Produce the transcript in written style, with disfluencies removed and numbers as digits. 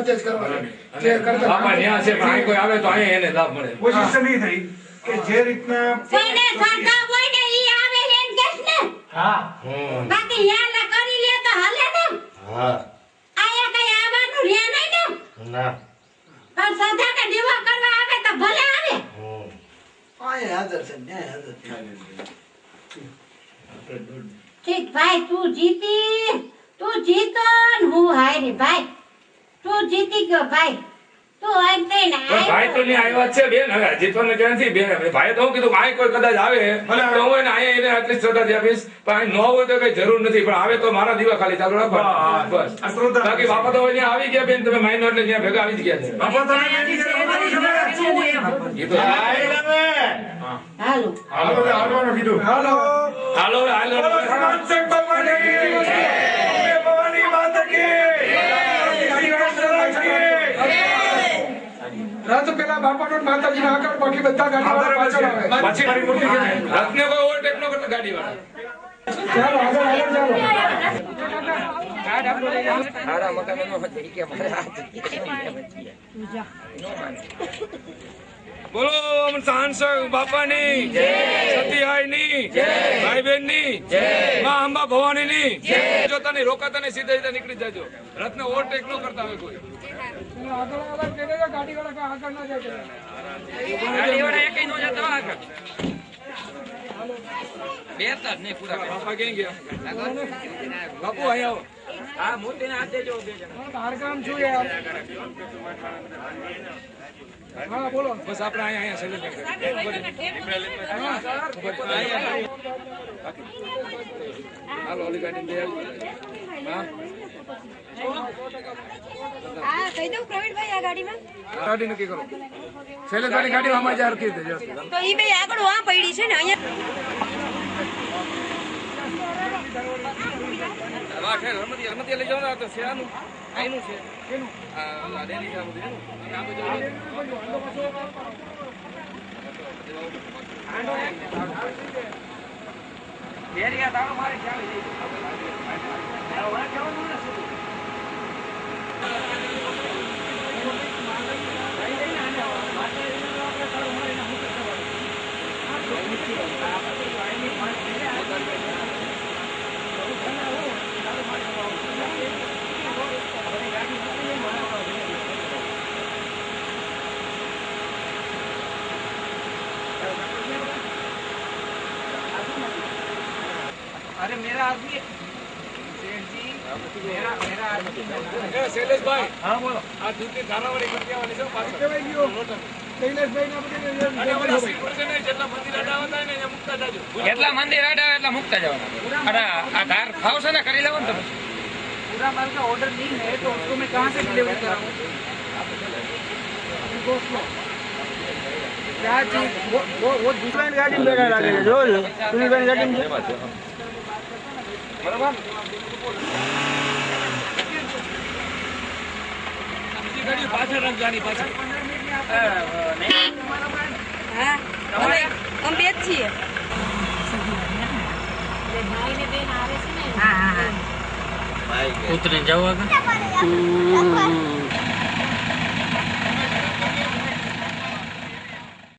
સાથે જ કરવાની જે કરતા બાપા ન્યા છે પણ અહીં કોઈ આવે તો અહીં એને લાભ મળે કોશિશ નહીં થઈ કે જે રીતના કોઈને સરતા હોય ને ઈ આવે ને એમ કેસ ને હા બાકી યાલા કરી લે તો હાલે ને હા આયા કઈ આવવાનું રે નહીં ને ના પણ સદા કે દીવા કરવા આવે તો ભલે આવે આય હાજર છે ન્યાય હાજર છે ઠીક ભાઈ તું જીતો ને હું હારી ભાઈ તું જીતી ગયો ભાઈ તું અંતે ને પણ ભાઈ તો ની આવ્યા છે બેન હવે જીતવાને ક્યાંથી બેન ભાઈ તો હું કીધું અહીં કોઈ કદાચ આવે તો હું એને અહીંયા એને આટલી શ્રદ્ધાથી આપીશ પણ અહીં ન હોય તો કઈ જરૂર નથી પણ આવે તો મારા દીવા ખાલી ચાલુ રાખવા બસ બાકી બાપા તો અહીંયા આવી ગયા બેન તમે માઇનો એટલે ત્યાં ભેગા આવી જ ગયા છે બાપા તમે નથી એ તો હાલો હાલવાનું કીધું હાલો હાલો હાલો હનુમાનચંદ બાપાની જય ભવાની માતા કી રાત પેલા બાપાનો માતાજીના આગળ બાકી બધા ગાડીવાળા પાછળ આવે પછી મારી મૂર્તિ રથને કોઈ ઓવરટેક ન કરતા ગાડી વાળા ચાલો આગળ સારા મકાનો હતી કે મારે બોલો સાંસદ બાપાની જય સતીહાઈની જય ભાઈ બહેનની જય માં અંબા ભવાનીની જય જોતાની રોકાતાની સીધા સીધા નીકળી જાજો રથને ઓવરટેક ન કરતા હોય કોઈ આગળ કેને ગાડીવાળા આગળ ના જાય ગાડીવાળા એકઈ નો જતો આગળ બેતા નહીં પૂરા બાપા ક્યાં ગયા બાપુ અહીં આવો હા મોતીને હાથે જો બે જણા બહાર કામ છું યાર હા બોલો બસ આપણે અહીંયા હાલો ઓલી ગાડી દે હા હા કહી દઉં પ્રવીણભાઈ આ ગાડીમાં ગાડી નક્કી કરો શૈલેષભાઈ ગાડી આમાં જ રાખી દેજો તો ઈ બે આગળ આ પડી છે ને અહીંયા રમતી લઈ જાવ ને તો શેનું આઈનું છે કેનું આ ડેલી છે બધું આ બધું બેરિયા તાળો મારે ચાલી જઈ अरे मेरा आदमी सेठ जी मेरा आदमी શૈલેષભાઈ હા બોલો આ દૂધની ધારાવાળી કરતી આવવાની છે પાછળ કેવાય ગયો શૈલેષભાઈ ના અને ઓલા સિંગપુર છે ને જેટલા મંદિર અડાવતા હોય ને અહીંયા મુકતા જાજો એટલા મંદિર અડાવે એટલા મુકતા જવાના અરે આ ધાર ખાવશે ને કરી લેવો ને તમે पूरा माल का ऑर्डर नहीं है तो उसको मैं कहाँ से डिलीवरी कराऊँ क्या चीज वो दूसरा गाड़ी में बैठा डालेगा जो सुनील गाड़ी में बराबर ગાડી પાછળ રંગવાની પાછળ હા અમે બે જ છીએ ભાઈ ને બેન આવે છે ને હા ઉતરી જાવ આગળ